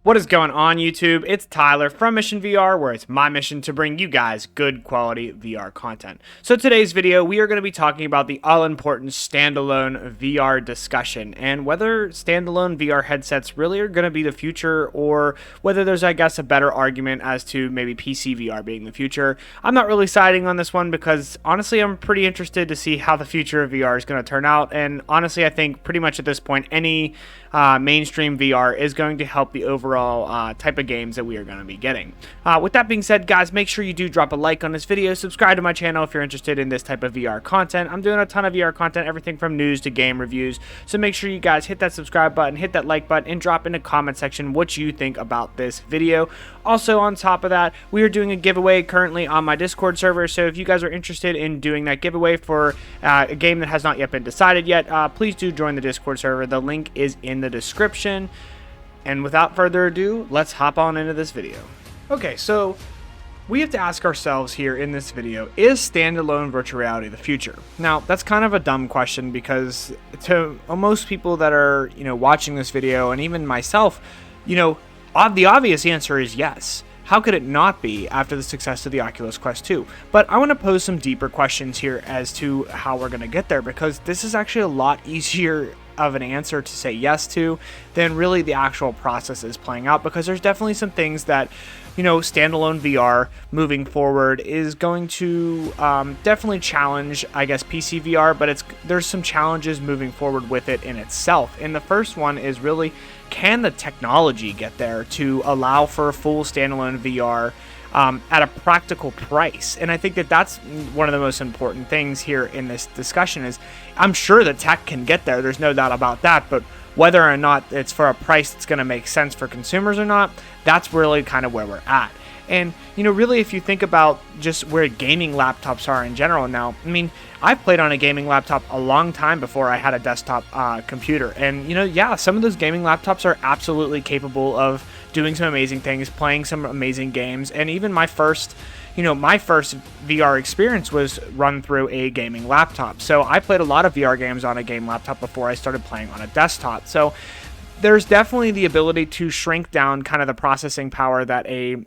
What is going on, YouTube? It's Tyler from Mission VR, where it's my mission to bring you guys good quality VR content. So today's video, we are going to be talking about the all-important standalone VR discussion and whether standalone VR headsets really are going to be the future, or whether there's, I guess, a better argument as to maybe PC VR being the future. I'm not really siding on this one because honestly, I'm pretty interested to see how the future of VR is going to turn out. And honestly, I think pretty much at this point, any mainstream VR is going to help the overall type of games that we are going to be getting. With that being said, guys, make sure you do drop a like on this video, subscribe to my channel if you're interested in this type of VR content. I'm doing a ton of VR content, everything from news to game reviews, so make sure you guys hit that subscribe button, hit that like button, and drop in the comment section what you think about this video. Also, on top of that, we are doing a giveaway currently on my Discord server, so if you guys are interested in doing that giveaway for a game that has not yet been decided yet, please do join the Discord server. The link is in the description. And without further ado, let's hop on into this video. Okay, so we have to ask ourselves here in this video, is standalone virtual reality the future? Now, that's kind of a dumb question because to most people that are, watching this video, and even myself, the obvious answer is yes. How could it not be after the success of the Oculus Quest 2? But I want to pose some deeper questions here as to how we're going to get there, because this is actually a lot easier of an answer to say yes to than really the actual process is playing out, because there's definitely some things that standalone VR moving forward is going to definitely challenge, I guess, PC VR, but there's some challenges moving forward with it in itself. And the first one is really, can the technology get there to allow for a full standalone VR at a practical price? And I think that that's one of the most important things here in this discussion. Is I'm sure the tech can get there, there's no doubt about that, but whether or not it's for a price that's going to make sense for consumers or not, that's really kind of where we're at. And really, if you think about just where gaming laptops are in general now, I mean, I've played on a gaming laptop a long time before I had a desktop computer. And, yeah, some of those gaming laptops are absolutely capable of doing some amazing things, playing some amazing games. And even my first VR experience was run through a gaming laptop. So I played a lot of VR games on a game laptop before I started playing on a desktop. So there's definitely the ability to shrink down kind of the processing power that a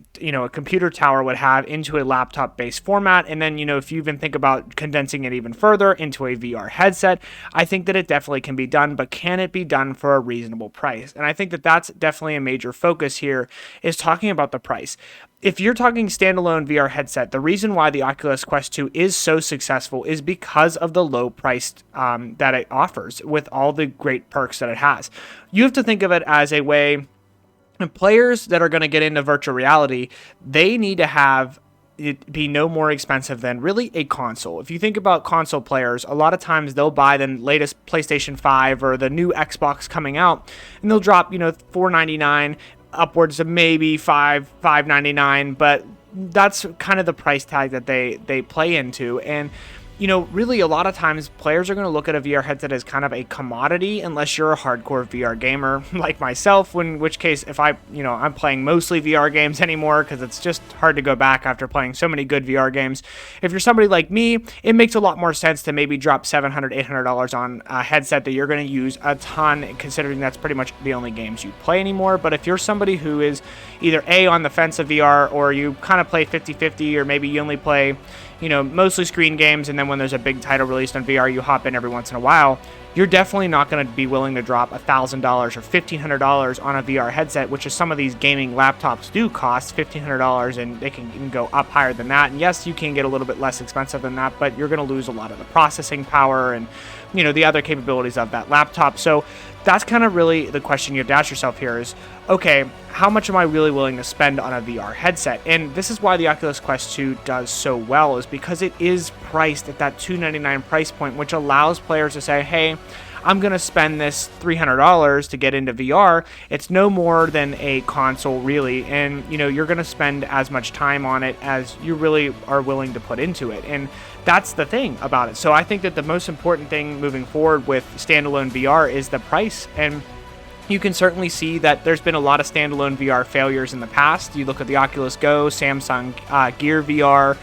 computer tower would have into a laptop-based format. And then, if you even think about condensing it even further into a VR headset, I think that it definitely can be done, but can it be done for a reasonable price? And I think that that's definitely a major focus here, is talking about the price. If you're talking standalone VR headset, the reason why the Oculus Quest 2 is so successful is because of the low price that it offers with all the great perks that it has. You have to think of it as a way, players that are going to get into virtual reality, they need to have it be no more expensive than really a console. If you think about console players, a lot of times they'll buy the latest PlayStation 5 or the new Xbox coming out, and they'll drop, $499 upwards of maybe $599, but that's kind of the price tag that they play into. And really a lot of times players are going to look at a VR headset as kind of a commodity, unless you're a hardcore VR gamer like myself, in which case, if I'm playing mostly VR games anymore, because it's just hard to go back after playing so many good VR games. If you're somebody like me, it makes a lot more sense to maybe drop $700, $800 on a headset that you're going to use a ton, considering that's pretty much the only games you play anymore. But if you're somebody who is either on the fence of VR, or you kind of play 50-50, or maybe you only play mostly screen games, and then when there's a big title released on VR, you hop in every once in a while, you're definitely not going to be willing to drop $1,000 or $1,500 on a VR headset, which is some of these gaming laptops do cost $1,500, and they can go up higher than that. And yes, you can get a little bit less expensive than that, but you're going to lose a lot of the processing power and the other capabilities of that laptop. So that's kind of really the question you have to ask yourself here is, okay, how much am I really willing to spend on a VR headset? And this is why the Oculus Quest 2 does so well, is because it is priced at that $299 price point, which allows players to say, hey, I'm going to spend this $300 to get into VR. It's no more than a console, really, and you're going to spend as much time on it as you really are willing to put into it. And that's the thing about it. So I think that the most important thing moving forward with standalone VR is the price. And you can certainly see that there's been a lot of standalone VR failures in the past. You look at the Oculus Go, Samsung Gear VR,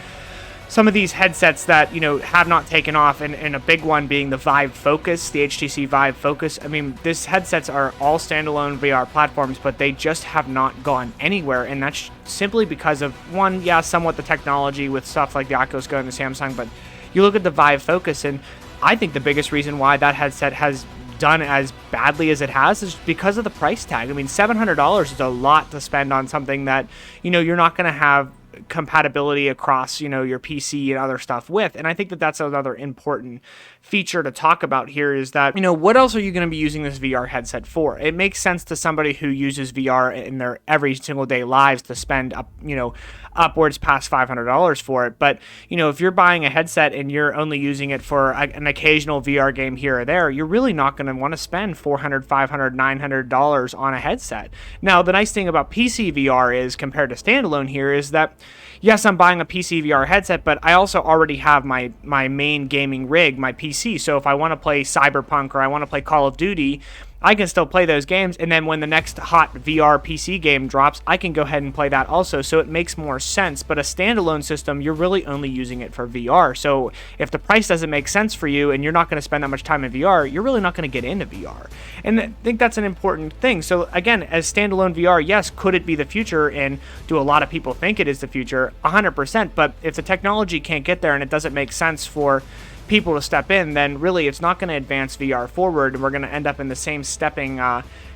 some of these headsets that, have not taken off, and a big one being the Vive Focus, the HTC Vive Focus. I mean, these headsets are all standalone VR platforms, but they just have not gone anywhere, and that's simply because of, one, yeah, somewhat the technology with stuff like the Oculus Go and the Samsung, but you look at the Vive Focus, and I think the biggest reason why that headset has done as badly as it has is because of the price tag. I mean, $700 is a lot to spend on something that, you're not going to have compatibility across, your PC and other stuff with. And I think that that's another important feature to talk about here is that, what else are you going to be using this VR headset for? It makes sense to somebody who uses VR in their every single day lives to spend up, upwards past $500 for it. But, if you're buying a headset and you're only using it for an occasional VR game here or there, you're really not going to want to spend $400, $500, $900 on a headset. Now, the nice thing about PC VR is, compared to standalone here, is that yes, I'm buying a PC VR headset, but I also already have my main gaming rig, my PC. So if I want to play Cyberpunk or I want to play Call of Duty, I can still play those games, and then when the next hot VR PC game drops, I can go ahead and play that also, so it makes more sense. But a standalone system, you're really only using it for VR, so if the price doesn't make sense for you and you're not going to spend that much time in VR, you're really not going to get into VR. And I think that's an important thing. So again, as standalone VR, yes, could it be the future, and do a lot of people think it is the future? 100%, but if the technology can't get there and it doesn't make sense for people to step in, then really it's not going to advance VR forward, and we're going to end up in the same stepping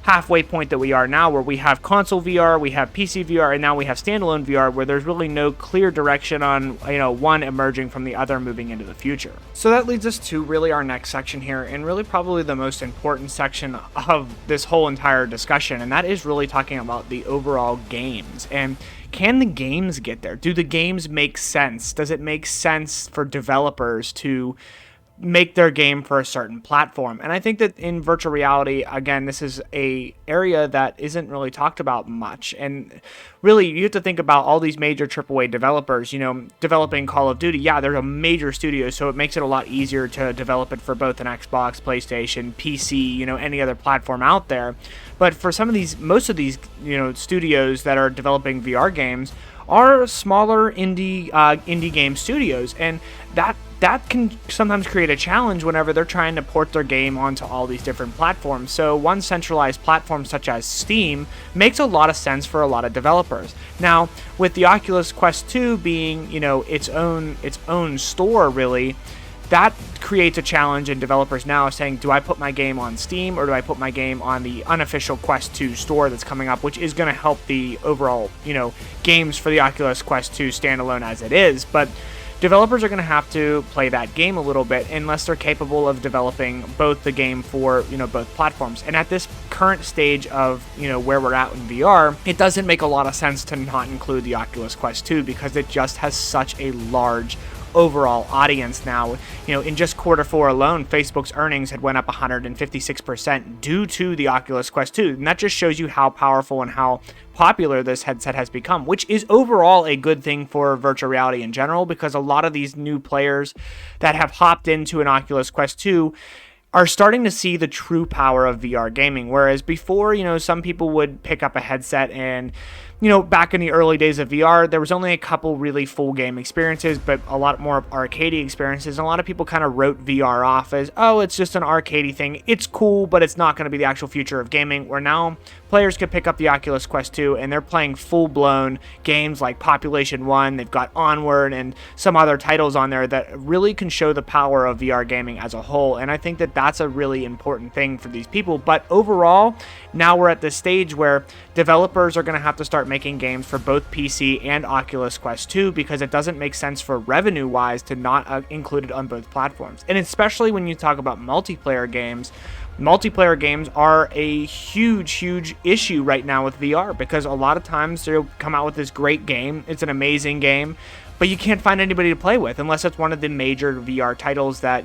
halfway point that we are now, where we have console VR, we have PC VR, and now we have standalone VR, where there's really no clear direction on, one emerging from the other moving into the future. So that leads us to really our next section here, and really probably the most important section of this whole entire discussion, and that is really talking about the overall games. And can the games get there? Do the games make sense? Does it make sense for developers to make their game for a certain platform? And I think that in virtual reality, again, this is a area that isn't really talked about much. And really, you have to think about all these major AAA developers, developing Call of Duty. Yeah, they're a major studio, so it makes it a lot easier to develop it for both an Xbox, PlayStation, PC, any other platform out there. But for most of these, studios that are developing VR games are smaller indie game studios, and that can sometimes create a challenge whenever they're trying to port their game onto all these different platforms. So one centralized platform such as Steam makes a lot of sense for a lot of developers. Now, with the Oculus Quest 2 being, its own store, really, that creates a challenge in developers now saying, do I put my game on Steam or do I put my game on the unofficial Quest 2 store that's coming up, which is going to help the overall, games for the Oculus Quest 2 standalone as it is. But developers are going to have to play that game a little bit unless they're capable of developing both the game for, both platforms. And at this current stage of, where we're at in VR, it doesn't make a lot of sense to not include the Oculus Quest 2 because it just has such a large overall audience now. In just Q4 alone, Facebook's earnings had went up 156% due to the Oculus Quest 2. And that just shows you how powerful and how popular this headset has become, which is overall a good thing for virtual reality in general, because a lot of these new players that have hopped into an Oculus Quest 2 are starting to see the true power of VR gaming. Whereas before, some people would pick up a headset and, back in the early days of VR, there was only a couple really full game experiences, but a lot more arcadey experiences. And a lot of people kind of wrote VR off as, oh, it's just an arcadey thing. It's cool, but it's not going to be the actual future of gaming. Where now players could pick up the Oculus Quest 2 and they're playing full-blown games like Population 1. They've got Onward and some other titles on there that really can show the power of VR gaming as a whole. And I think that that's a really important thing for these people. But overall, now we're at this stage where developers are going to have to start making games for both PC and Oculus Quest 2 because it doesn't make sense for revenue-wise to not include it on both platforms. And especially when you talk about multiplayer games are a huge issue right now with VR, because a lot of times they'll come out with this great game, it's an amazing game, but you can't find anybody to play with unless it's one of the major VR titles that,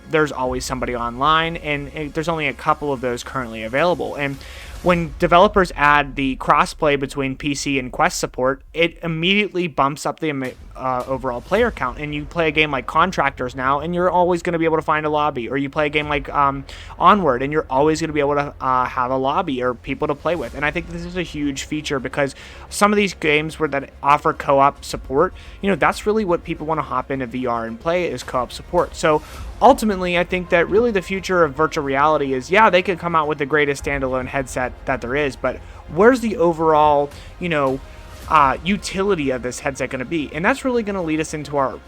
there's always somebody online, and there's only a couple of those currently available. And when developers add the crossplay between PC and Quest support, it immediately bumps up the overall player count. And you play a game like Contractors now, and you're always going to be able to find a lobby. Or you play a game like Onward, and you're always going to be able to have a lobby or people to play with. And I think this is a huge feature, because some of these games that offer co-op support, that's really what people want to hop into VR and play, is co-op support. So ultimately, I think that really the future of virtual reality is, yeah, they could come out with the greatest standalone headset that there is, but where's the overall, utility of this headset going to be? And that's really going to lead us into our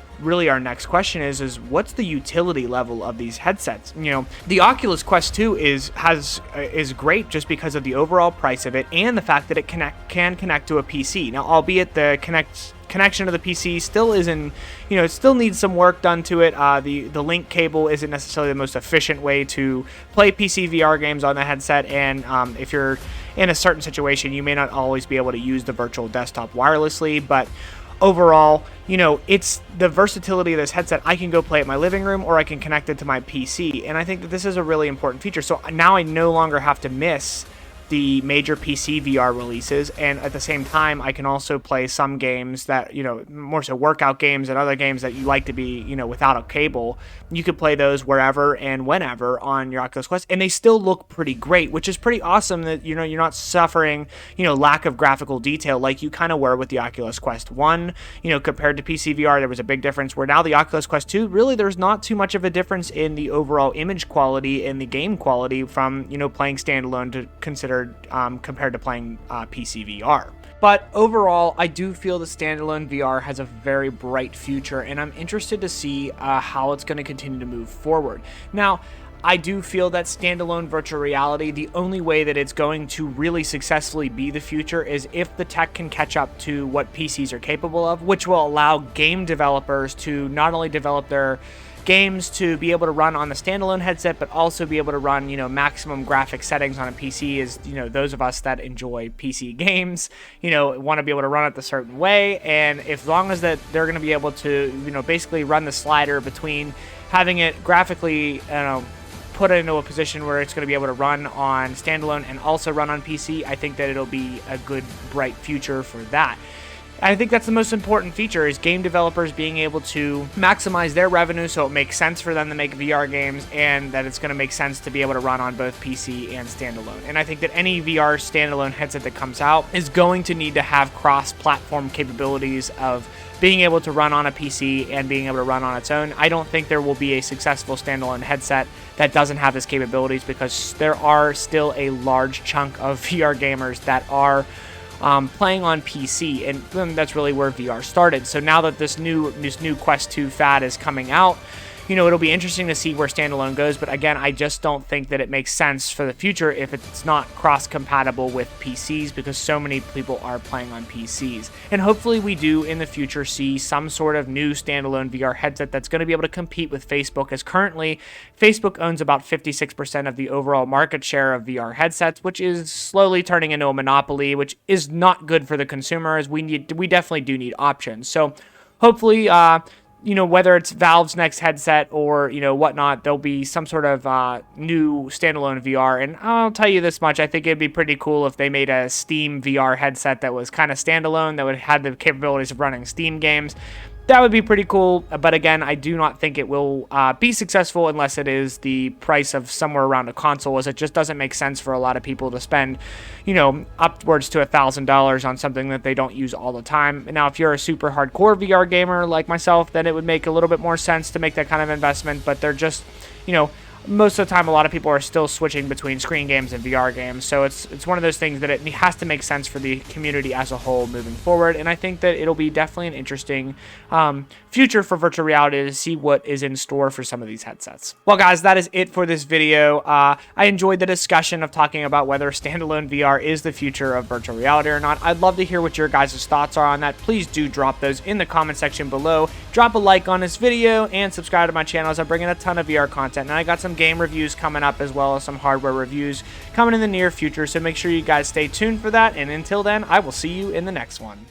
next question is what's the utility level of these headsets? The Oculus Quest 2 is great just because of the overall price of it and the fact that it can connect to a PC. Now, albeit the connection to the PC still isn't, it still needs some work done to it. The link cable isn't necessarily the most efficient way to play PC VR games on the headset, and if you're in a certain situation, you may not always be able to use the virtual desktop wirelessly, but overall, it's the versatility of this headset. I can go play at my living room, or I can connect it to my PC, and I think that this is a really important feature. So now I no longer have to miss the major PC VR releases, and at the same time I can also play some games that, more so workout games and other games that you like to be, without a cable. You could play those wherever and whenever on your Oculus Quest, and they still look pretty great, which is pretty awesome that, you're not suffering, lack of graphical detail like you kind of were with the Oculus Quest 1, compared to PC VR. There was a big difference, where now the Oculus Quest 2, really there's not too much of a difference in the overall image quality and the game quality from, playing standalone to compared to playing PC VR. But overall, I do feel the standalone VR has a very bright future, and I'm interested to see how it's going to continue to move forward. Now, I do feel that standalone virtual reality, the only way that it's going to really successfully be the future is if the tech can catch up to what PCs are capable of, which will allow game developers to not only develop their games to be able to run on the standalone headset, but also be able to run, maximum graphic settings on a PC. Is, those of us that enjoy PC games, want to be able to run it a certain way. And as long as that they're going to be able to, basically run the slider between having it graphically, put it into a position where it's going to be able to run on standalone and also run on PC, I think that it'll be a good, bright future for that. I think that's the most important feature, is game developers being able to maximize their revenue so it makes sense for them to make VR games, and that it's going to make sense to be able to run on both PC and standalone. And I think that any VR standalone headset that comes out is going to need to have cross-platform capabilities of being able to run on a PC and being able to run on its own. I don't think there will be a successful standalone headset that doesn't have this capabilities, because there are still a large chunk of VR gamers that are playing on PC, and that's really where VR started. So now that this new Quest 2 fad is coming out, it'll be interesting to see where standalone goes. But again, I just don't think that it makes sense for the future if it's not cross-compatible with PCs, because so many people are playing on PCs. And hopefully we do in the future see some sort of new standalone VR headset that's going to be able to compete with Facebook, as currently Facebook owns about 56% of the overall market share of VR headsets, which is slowly turning into a monopoly, which is not good for the consumer, as we definitely do need options. So hopefully, whether it's Valve's next headset or, whatnot, there'll be some sort of new standalone VR. And I'll tell you this much, I think it'd be pretty cool if they made a Steam VR headset that was kind of standalone, that would have the capabilities of running Steam games. That would be pretty cool, but again, I do not think it will be successful unless it is the price of somewhere around a console, as it just doesn't make sense for a lot of people to spend, upwards to $1,000 on something that they don't use all the time. Now, if you're a super hardcore VR gamer like myself, then it would make a little bit more sense to make that kind of investment, but they're just, most of the time, a lot of people are still switching between screen games and VR games, so it's one of those things that it has to make sense for the community as a whole moving forward, and I think that it'll be definitely an interesting future for virtual reality to see what is in store for some of these headsets. Well, guys, that is it for this video. I enjoyed the discussion of talking about whether standalone VR is the future of virtual reality or not. I'd love to hear what your guys' thoughts are on that. Please do drop those in the comment section below. Drop a like on this video and subscribe to my channel, as I bring in a ton of VR content, and I got some game reviews coming up, as well as some hardware reviews coming in the near future, so make sure you guys stay tuned for that, and until then, I will see you in the next one.